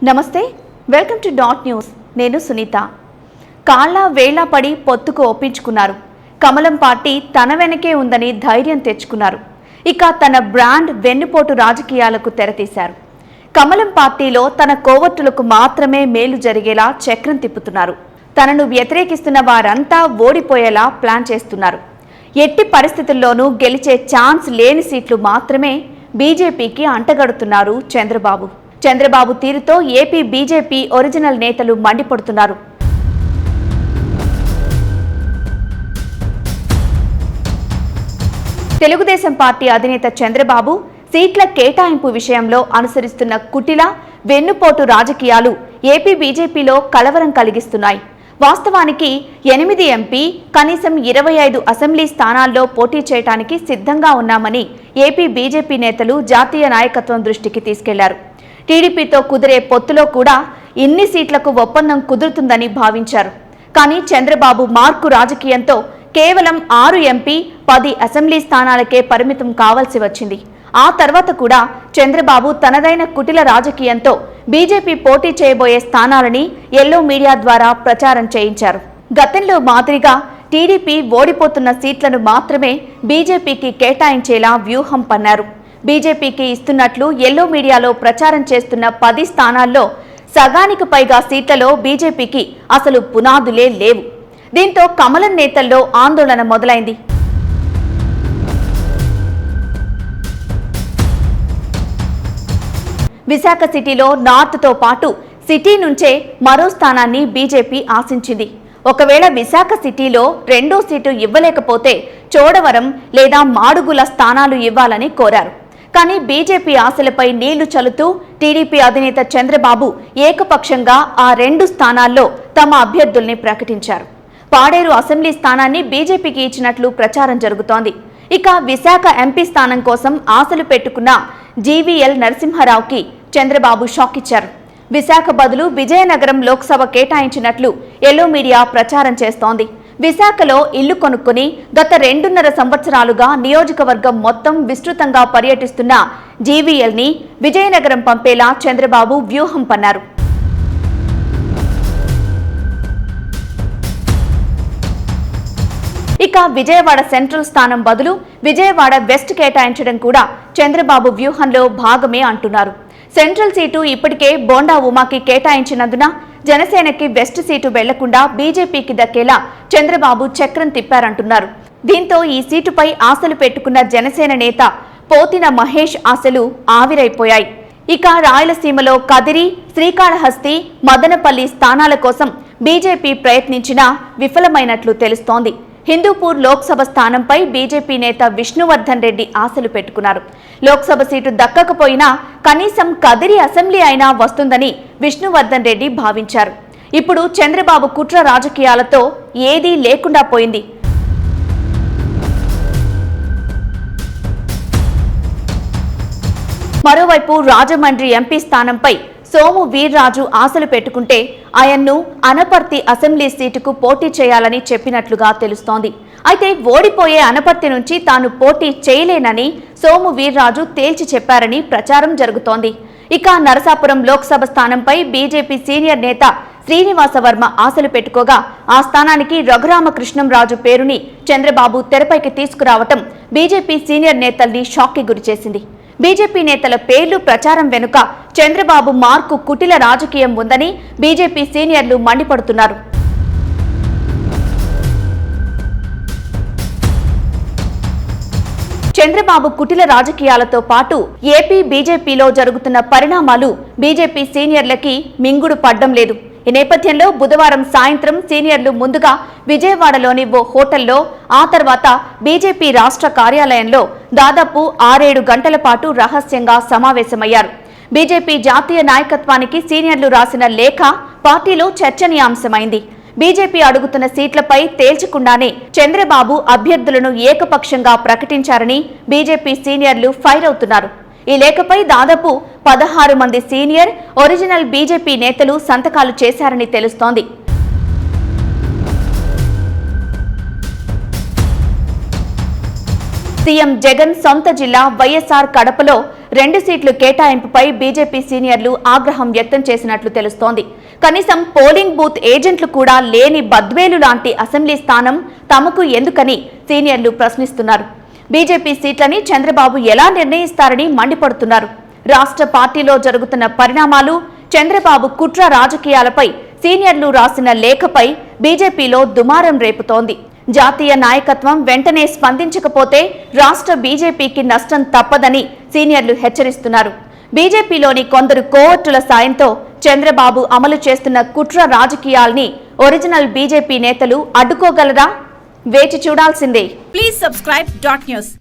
నమస్తే, welcome to dot news. నేను సునీత. కాళ్ళ వేళ్ల పడి పొత్తుకు ఒప్పించుకున్నారు. కమలం పార్టీ తన వెనకే ఉందని ధైర్యం తెచ్చుకున్నారు. ఇక తన బ్రాండ్ వెన్నుపోటు రాజకీయాలకు తెరతీశారు. కమలం పార్టీలో తన కోవట్టులకు మాత్రమే మేలు జరిగేలా చక్రం తిప్పుతున్నారు. తనను వ్యతిరేకిస్తున్న వారంతా ఓడిపోయేలా ప్లాన్ చేస్తున్నారు. ఎట్టి పరిస్థితుల్లోనూ గెలిచే ఛాన్స్ లేని సీట్లు మాత్రమే బీజేపీకి అంటగడుతున్నారు చంద్రబాబు. చంద్రబాబు తీరుతో ఏపీ బీజేపీ ఒరిజినల్ నేతలు మండిపడుతున్నారు. తెలుగుదేశం పార్టీ అధినేత చంద్రబాబు సీట్ల కేటాయింపు విషయంలో అనుసరిస్తున్న కుటిల వెన్నుపోటు రాజకీయాలు ఏపీ బీజేపీలో కలవరం కలిగిస్తున్నాయి. వాస్తవానికి 8 ఎంపీ, కనీసం 25 అసెంబ్లీ స్థానాల్లో పోటీ చేయడానికి సిద్ధంగా ఉన్నామని ఏపీ బీజేపీ నేతలు జాతీయ నాయకత్వం దృష్టికి తీసుకెళ్లారు. టీడీపీతో కుదిరే పొత్తులో కూడా ఇన్ని సీట్లకు ఒప్పందం కుదురుతుందని భావించారు. కానీ చంద్రబాబు మార్కు రాజకీయంతో కేవలం 6 ఎంపీ, 10 అసెంబ్లీ స్థానాలకే పరిమితం కావాల్సి వచ్చింది. ఆ తర్వాత కూడా చంద్రబాబు తనదైన కుటిల రాజకీయంతో బీజేపీ పోటీ చేయబోయే స్థానాలని ఎల్లో మీడియా ద్వారా ప్రచారం చేయించారు. గతంలో మాదిరిగా టీడీపీ ఓడిపోతున్న సీట్లను మాత్రమే బీజేపీకి కేటాయించేలా వ్యూహం పన్నారు. బీజేపీకి ఇస్తున్నట్లు ఎల్లో మీడియాలో ప్రచారం చేస్తున్న 10 స్థానాల్లో సగానికి పైగా సీట్లలో బీజేపీకి అసలు పునాదులే లేవు. దీంతో కమలం నేతల్లో ఆందోళన మొదలైంది. విశాఖ సిటీలో నార్త్తో పాటు సిటీ నుంచే మరో స్థానాన్ని బీజేపీ ఆశించింది. ఒకవేళ విశాఖ సిటీలో 2వ సీటు ఇవ్వలేకపోతే చోడవరం లేదా మాడుగుల స్థానాలు ఇవ్వాలని కోరారు. కానీ బీజేపీ ఆశలపై నీళ్లు చల్లుతూ టీడీపీ అధినేత చంద్రబాబు ఏకపక్షంగా ఆ 2 స్థానాల్లో తమ అభ్యర్థుల్ని ప్రకటించారు. పాడేరు అసెంబ్లీ స్థానాన్ని బీజేపీకి ఇచ్చినట్లు ప్రచారం జరుగుతోంది. ఇక విశాఖ ఎంపీ స్థానం కోసం ఆశలు పెట్టుకున్న జీవీఎల్ నరసింహారావుకి చంద్రబాబు షాక్ ఇచ్చారు. విశాఖ బదులు విజయనగరం లోక్సభ కేటాయించినట్లు ఎల్లో మీడియా ప్రచారం చేస్తోంది. విశాఖలో ఇల్లు కొనుక్కుని గత 2.5 సంవత్సరాలుగా నియోజకవర్గం మొత్తం విస్తృతంగా పర్యటిస్తున్న జీవీఎల్ని విజయనగరం పంపేలా చంద్రబాబు వ్యూహం పన్నారు. ఇక విజయవాడ సెంట్రల్ స్థానం బదులు విజయవాడ వెస్ట్ కేటాయించడం కూడా చంద్రబాబు వ్యూహంలో భాగమే అంటున్నారు. సెంట్రల్ సీటు ఇప్పటికే బోండా ఉమాకి కేటాయించినందున జనసేనకి వెస్ట్ సీటు వెళ్లకుండా బీజేపీకి దక్కేలా చంద్రబాబు చక్రం తిప్పారంటున్నారు. దీంతో ఈ సీటుపై ఆశలు పెట్టుకున్న జనసేన నేత పోతిన మహేష్ ఆశలు ఆవిరైపోయాయి. ఇక రాయలసీమలో కదిరి, శ్రీకాళహస్తి, మదనపల్లి స్థానాల కోసం బీజేపీ ప్రయత్నించినా విఫలమైనట్లు తెలుస్తోంది. హిందూపూర్ లోక్సభ స్థానంపై బీజేపీ నేత విష్ణువర్ధన్ రెడ్డి ఆశలు పెట్టుకున్నారు. లోక్సభ సీటు దక్కకపోయినా కనీసం కదిరి అసెంబ్లీ అయినా వస్తుందని విష్ణువర్ధన్ రెడ్డి భావించారు. ఇప్పుడు చంద్రబాబు కుట్ర రాజకీయాలతో ఏదీ లేకుండా పోయింది. మరోవైపు రాజమండ్రి ఎంపీ స్థానంపై సోము వీర్రాజు ఆశలు పెట్టుకుంటే ఆయన్ను అనపర్తి అసెంబ్లీ సీటుకు పోటీ చేయాలని చెప్పినట్లుగా తెలుస్తోంది. అయితే ఓడిపోయే అనపర్తి నుంచి తాను పోటీ చేయలేనని సోము వీర్రాజు తేల్చి చెప్పారని ప్రచారం జరుగుతోంది. ఇక నరసాపురం లోక్సభ స్థానంపై బీజేపీ సీనియర్ నేత శ్రీనివాసవర్మ ఆశలు పెట్టుకోగా ఆ స్థానానికి రఘురామకృష్ణంరాజు పేరుని చంద్రబాబు తెరపైకి తీసుకురావటం బీజేపీ సీనియర్ నేతల్ని షాక్కి గురిచేసింది. బీజేపీ నేతల పేర్లు ప్రచారం వెనుక చంద్రబాబు మార్కు కుటిల రాజకీయం ఉందని బీజేపీ సీనియర్లు మండిపడుతున్నారు. చంద్రబాబు కుటిల రాజకీయాలతో పాటు ఏపీ బీజేపీలో జరుగుతున్న పరిణామాలు బీజేపీ సీనియర్లకి మింగుడు పడ్డం లేదు. ఈ నేపథ్యంలో బుధవారం సాయంత్రం సీనియర్లు ముందుగా విజయవాడలోని ఓ హోటల్లో, ఆ తర్వాత బీజేపీ రాష్ట్ర కార్యాలయంలో దాదాపు 6-7 గంటల పాటు రహస్యంగా సమావేశమయ్యారు. బీజేపీ జాతీయ నాయకత్వానికి సీనియర్లు రాసిన లేఖ పార్టీలో చర్చనీయాంశమైంది. బీజేపీ అడుగుతున్న సీట్లపై తేల్చకుండానే చంద్రబాబు అభ్యర్థులను ఏకపక్షంగా ప్రకటించారని బీజేపీ సీనియర్లు ఫైర్ అవుతున్నారు. ఈ లేఖపై దాదాపు 16 మంది సీనియర్, ఒరిజినల్ బీజేపీ నేతలు సంతకాలు చేశారని తెలుస్తోంది. సీఎం జగన్ సొంత జిల్లా వైఎస్ఆర్ కడపలో 2 సీట్లు కేటాయింపుపై బీజేపీ సీనియర్లు ఆగ్రహం వ్యక్తం చేసినట్లు తెలుస్తోంది. కనీసం పోలింగ్ బూత్ ఏజెంట్లు కూడా లేని బద్వేలు లాంటి అసెంబ్లీ స్థానం తమకు ఎందుకని సీనియర్లు ప్రశ్నిస్తున్నారు. బీజేపీ సీట్లని చంద్రబాబు ఎలా నిర్ణయిస్తారని మండిపడుతున్నారు. రాష్ట్ర పార్టీలో జరుగుతున్న పరిణామాలు, చంద్రబాబు కుట్ర రాజకీయాలపై సీనియర్లు రాసిన లేఖపై బీజేపీలో దుమారం రేపుతోంది. జాతీయ నాయకత్వం వెంటనే స్పందించకపోతే రాష్ట్ర బీజేపీకి నష్టం తప్పదని సీనియర్లు హెచ్చరిస్తున్నారు. బీజేపీలోని కొందరు కోవర్టుల సాయంతో చంద్రబాబు అమలు చేస్తున్న కుట్ర రాజకీయాల్ని ఒరిజినల్ బీజేపీ నేతలు అడ్డుకోగలరా? వేచి చూడాల్సిందే. Please subscribe .news.